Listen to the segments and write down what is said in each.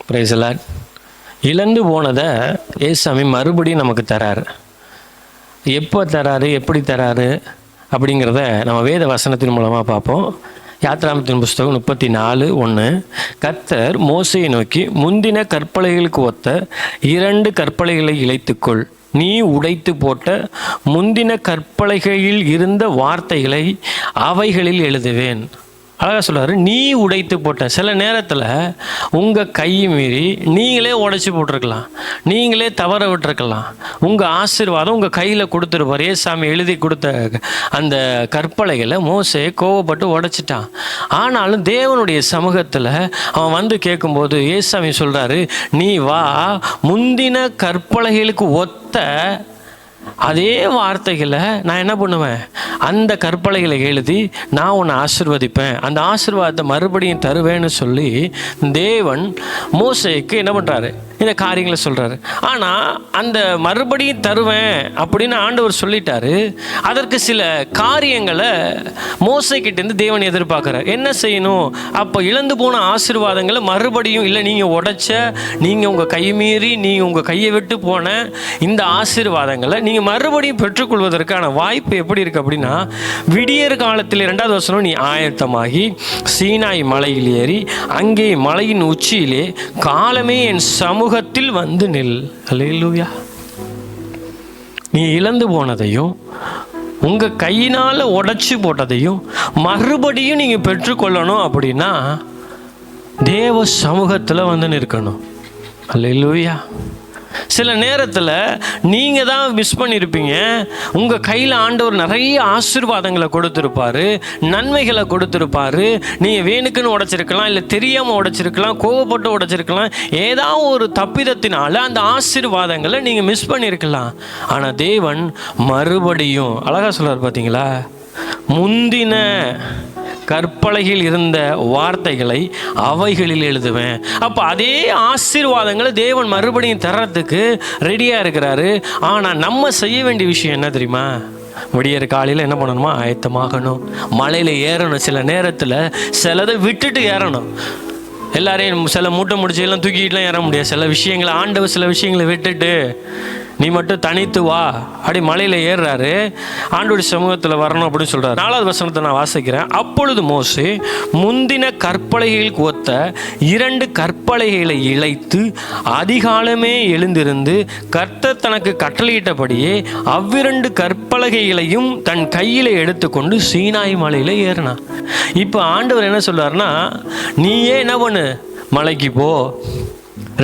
Praise the Lord. இழந்து போனதை ஏசாமி மறுபடியும் நமக்கு தராரு. எப்போ தராரு, எப்படி தராரு அப்படிங்கிறத நம்ம வேத வசனத்தின் மூலமாக பார்ப்போம். யாத்ராமத்தின் புஸ்தகம் 34:1. கர்த்தர் மோசேயை நோக்கி, முந்தின கற்பலைகளுக்கு ஒத்த 2 கற்பலைகளை இழைத்துக்கொள். நீ உடைத்து போட்ட முந்தின கற்பலைகளில் இருந்த வார்த்தைகளை அவைகளில் எழுதுவேன். அழகாக சொல்கிறாரு, நீ உடைத்து போட்ட. சில நேரத்தில் உங்கள் கையை மீறி நீங்களே உடைச்சி போட்டிருக்கலாம், நீங்களே தவற விட்டுருக்கலாம். உங்கள் ஆசீர்வாதம் உங்கள் கையில் கொடுத்துருப்பார். ஏசாமி எழுதி கொடுத்த அந்த கற்பலைகளை மோசே கோவப்பட்டு உடைச்சிட்டான். ஆனாலும் தேவனுடைய சமூகத்தில் அவன் வந்து கேட்கும்போது ஏசாமி சொல்கிறாரு, நீ வா, முந்தின கற்பலைகளுக்கு ஒத்த அதே வார்த்தைகளை நான் என்ன பண்ணுவேன், அந்த கற்பலைகளை எழுதி நான் உன்னை ஆசீர்வதிப்பேன், அந்த ஆசீர்வாதத்தை மறுபடியும் தருவேன்னு சொல்லி தேவன் மோசேக்கு என்ன பண்ணுறாரு, இந்த காரியங்களை சொல்கிறாரு. ஆனால் அந்த மறுபடியும் தருவேன் அப்படின்னு ஆண்டவர் சொல்லிட்டாரு. அதற்கு சில காரியங்களை மோசேக்கிட்டேருந்து தேவன் எதிர்பார்க்குறார். என்ன செய்யணும்? அப்போ இழந்து போன ஆசீர்வாதங்களை மறுபடியும், இல்லை நீங்கள் உடைச்ச, நீங்கள் உங்கள் கை மீறி நீங்கள் உங்கள் கையை விட்டு போன இந்த ஆசீர்வாதங்களை நீங்கள் மறுபடியும் பெற்றுக்கொள்வதற்கான வாய்ப்பு எப்படி இருக்குது அப்படின்னா, விடியற் காலத்தில் 2வது வசனம், நீ ஆயத்தமாகி சீனாய் மலையில் ஏறி அங்கே மலையின் உச்சியிலே காலமே என் சமூகத்தில் வந்து நில். அல்லேலூயா. நீ இழந்து போனதையும் உங்கள் கையினால் உடைச்சி போட்டதையும் மறுபடியும் நீங்கள் பெற்றுக்கொள்ளணும் அப்படின்னா தேவ சமூகத்தில் வந்து நிற்கணும். அல்லேலூயா. சில நேரத்தில் நீங்கள் தான் மிஸ் பண்ணியிருப்பீங்க. உங்கள் கையில் ஆண்டவர் நிறைய ஆசீர்வாதங்களை கொடுத்துருப்பாரு, நன்மைகளை கொடுத்துருப்பாரு. நீங்கள் வேணுக்குன்னு உடைச்சிருக்கலாம், இல்லை தெரியாமல் உடைச்சிருக்கலாம், கோவப்பட்டு உடைச்சிருக்கலாம். ஏதாவது ஒரு தப்பிதத்தினால அந்த ஆசீர்வாதங்களை நீங்கள் மிஸ் பண்ணியிருக்கலாம். ஆனால் தேவன் மறுபடியும் அழகாக சொல்கிறார் பார்த்தீங்களா, முந்தின கற்பலையில் இருந்த வார்த்தைகளை அவைகளில் எழுதுவேன். அப்போ அதே ஆசீர்வாதங்களை தேவன் மறுபடியும் தர்றதுக்கு ரெடியாக இருக்கிறாரு. ஆனால் நம்ம செய்ய வேண்டிய விஷயம் என்ன தெரியுமா? விடியற் காலையில் என்ன பண்ணணுமா? ஆயத்தமாகணும், மலையில் ஏறணும். சில நேரத்தில் சிலதை விட்டுட்டு ஏறணும். எல்லாரையும் சில மூட்டை முடிச்செல்லாம் தூக்கிட்டுலாம் ஏற முடியாது. சில விஷயங்களை ஆண்டவர் சில விஷயங்களை விட்டுட்டு நீ மட்டும் தனித்து வா அப்படி மலையில் ஏறுறாரு. ஆண்டோடைய சமூகத்தில் வரணும் அப்படின்னு சொல்கிறார். 4வது வசனத்தை நான் வாசிக்கிறேன். அப்பொழுது மோசே முந்தின கற்பலைகளுக்கு ஒத்த 2 கற்பலைகளை இழைத்து அதிகாலமே எழுந்திருந்து கர்த்தர் தனக்கு கட்டளையிட்டபடியே அவ்விரண்டு கற்பலகைகளையும் தன் கையில் எடுத்துக்கொண்டு சீனாய் மலையில் ஏறினான். இப்போ ஆண்டவர் என்ன சொல்றாருன்னா, நீயே என்ன பண்ணு, மலைக்கு போ,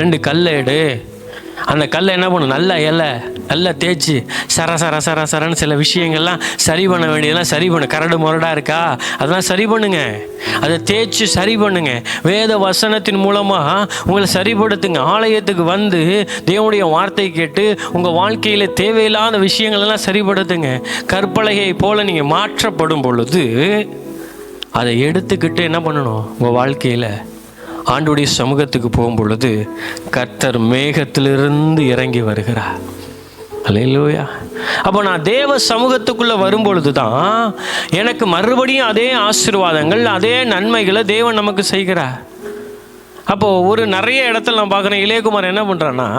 2 கல்லை எடு, அந்த கல்லை என்ன பண்ணும், நல்லா தேய்ச்சி சரன்னு சில விஷயங்கள்லாம் சரி பண்ண வேண்டியதெல்லாம் சரி பண்ணு. கரடு முரடாக இருக்கா, அதெல்லாம் சரி பண்ணுங்க, அதை தேய்ச்சி சரி பண்ணுங்க. வேத வசனத்தின் மூலமாக உங்களை சரிப்படுத்துங்க. ஆலயத்துக்கு வந்து தேவனுடைய வார்த்தை கேட்டு உங்கள் வாழ்க்கையில் தேவையில்லாத விஷயங்களெல்லாம் சரிப்படுத்துங்க. கற்பலகை போல் நீங்கள் மாற்றப்படும் பொழுது அதை எடுத்துக்கிட்டு என்ன பண்ணணும், உங்கள் வாழ்க்கையில் ஆண்டவருடைய சமூகத்துக்கு போகும் பொழுது கர்த்தர் மேகத்திலிருந்து இறங்கி வருகிறார். அல்லேலூயா. அப்போ நான் தேவ சமூகத்துக்குள்ளே வரும்பொழுது தான் எனக்கு மறுபடியும் அதே ஆசீர்வாதங்கள், அதே நன்மைகளை தேவன் நமக்கு செய்கிறார். அப்போது ஒரு நிறைய இடத்துல நான் பார்க்குறேன், இளையகுமார் என்ன பண்ணுறான்னா,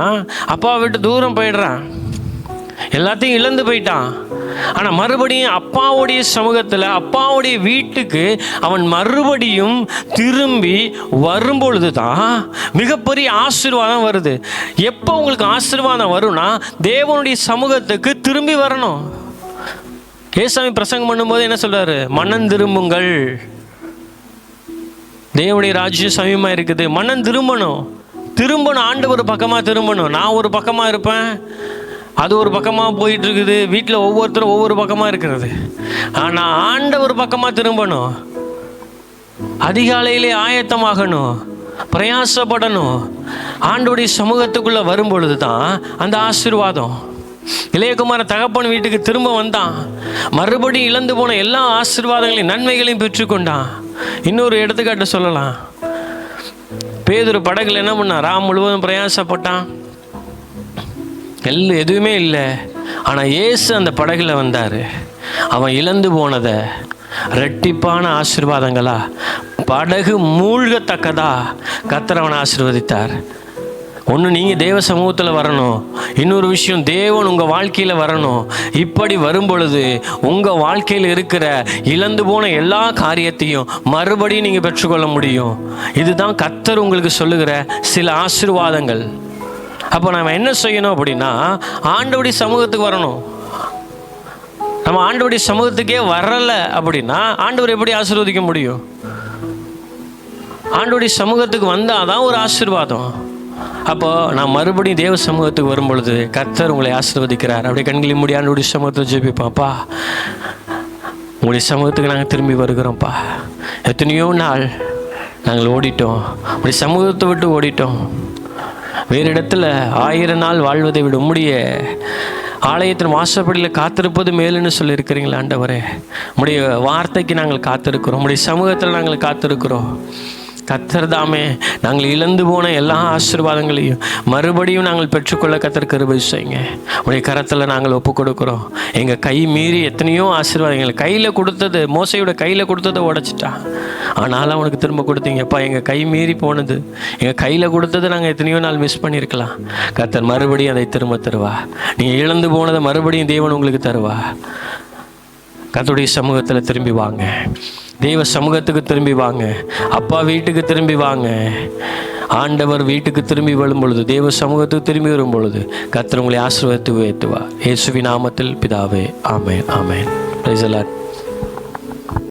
அப்பாவை விட்டு தூரம் போயிடுறான், எல்லாத்தையும் இழந்து போயிட்டான். ஆனால் மறுபடியும் அப்பாவுடைய சமூகத்தில், அப்பாவுடைய வீட்டுக்கு அவன் மறுபடியும் திரும்பி வரும்பொழுது தான் மிகப்பெரிய ஆசீர்வாதம் வருது. எப்போ உங்களுக்கு ஆசீர்வாதம் வரும்னா, தேவனுடைய சமூகத்துக்கு திரும்பி வரணும். ஏசாமி பிரசங்கம் பண்ணும்போது என்ன சொல்றாரு, மனம் திரும்புங்கள், தேவனுடைய ராஜ்யம் சமீபமாக இருக்குது. மனம் திரும்பணும். ஆண்டு ஒரு பக்கமாக திரும்பணும். நான் ஒரு பக்கமாக இருப்பேன், அது ஒரு பக்கமாக போயிட்டு இருக்குது, வீட்டில் ஒவ்வொருத்தரும் ஒவ்வொரு பக்கமாக இருக்கிறது. ஆனால் ஆண்டவர் பக்கமாக திரும்பணும். அதிகாலையிலே ஆயத்தமாகணும், பிரயாசப்படணும். ஆண்டவருடைய சமூகத்துக்குள்ளே வரும்பொழுது தான் அந்த ஆசீர்வாதம். இளையகுமார தகப்பன் வீட்டுக்கு திரும்ப வந்தான், மறுபடியும் இழந்து போன எல்லா ஆசீர்வாதங்களையும் நன்மைகளையும் பெற்றுக்கொண்டான். இன்னொரு எடுத்துக்காட்டு சொல்லலாம். பேதுரு படகுல என்ன பண்ணான், ராம் முழுவதும் பிரயாசப்பட்டான், எதுவுமே இல்லை. ஆனால் இயேசு அந்த படகுல வந்தார். அவன் இழந்து போனதை ரெட்டிப்பான ஆசீர்வாதங்களா படகு மூழ்கத்தக்கதா கர்த்தர் அவனை ஆசீர்வதித்தார். ஒன்று நீங்கள் தேவ சமூகத்தில் வரணும், இன்னொரு விஷயம் தேவன் உங்கள் வாழ்க்கையில் வரணும். இப்படி வரும் பொழுது உங்கள் வாழ்க்கையில் இருக்கிற இழந்து போன எல்லா காரியத்தையும் மறுபடியும் நீங்கள் பெற்றுக்கொள்ள முடியும். இதுதான் கர்த்தர் உங்களுக்கு சொல்லுகிற சில ஆசீர்வாதங்கள். அப்போ நம்ம என்ன செய்யணும் அப்படின்னா, ஆண்டவருடைய சமூகத்துக்கு வரணும். நம்ம ஆண்டவருடைய சமூகத்துக்கே வரலை அப்படின்னா ஆண்டவர் எப்படி ஆசீர்வதிக்க முடியும்? ஆண்டவருடைய சமூகத்துக்கு வந்தால் தான் ஒரு ஆசீர்வாதம். அப்போது நான் மறுபடியும் தேவ சமூகத்துக்கு வரும் பொழுது கர்த்தர் உங்களை ஆசீர்வதிக்கிறார். அப்படியே கண்களை மூடி ஆண்டவருடைய சமூகத்தில் ஜெபிப்போம்ப்பா. உங்களுடைய சமூகத்துக்கு நாங்கள் திரும்பி வருகிறோம்ப்பா. எத்தனையோ நாள் நாங்கள் ஓடிட்டோம், அப்படி சமூகத்தை விட்டு ஓடிட்டோம். வேறு இடத்துல 1000 நாள் வாழ்வதை விட உம்முடைய ஆலயத்தின் வாசப்படியில் காத்திருப்பது மேலுன்னு சொல்லியிருக்கிறீங்களா ஆண்டவரே. உம்முடைய வார்த்தைக்கு நாங்கள் காத்திருக்கிறோம், உம்முடைய சமூகத்தில் நாங்கள் காத்திருக்கிறோம். கர்த்தர் தாமே நாங்கள் இழந்து போன எல்லா ஆசீர்வாதங்களையும் மறுபடியும் நாங்கள் பெற்றுக்கொள்ள கர்த்தர் கிருபை செய்யுங்க. உடைய கரத்தில் நாங்கள் ஒப்பு கொடுக்குறோம். எங்கள் கை மீறி எத்தனையோ ஆசீர்வாதங்கள் கையில் கொடுத்தது, மோசையோட கையில் கொடுத்ததை உடைச்சிட்டான், ஆனாலும் அவனுக்கு திரும்ப கொடுத்தீங்கப்பா. எங்கள் கை மீறி போனது, எங்கள் கையில் கொடுத்தது நாங்கள் எத்தனையோ நாள் மிஸ் பண்ணியிருக்கலாம். கர்த்தர் மறுபடியும் அதை திரும்ப தருவா. நீங்கள் இழந்து போனதை மறுபடியும் தேவன் உங்களுக்கு தருவா. கர்த்தருடைய சமூகத்தில் திரும்பி வாங்க, தேவ சமூகத்துக்கு திரும்பி வாங்க, அப்பா வீட்டுக்கு திரும்பி வாங்க. ஆண்டவர் வீட்டுக்கு திரும்பி வரும் பொழுது, தேவ சமூகத்துக்கு திரும்பி வரும் பொழுது கர்த்தர் உங்களை ஆசீர்வதித்து உயர்த்துவார். இயேசுவின் நாமத்தில் பிதாவே, ஆமென், ஆமென். Praise the Lord.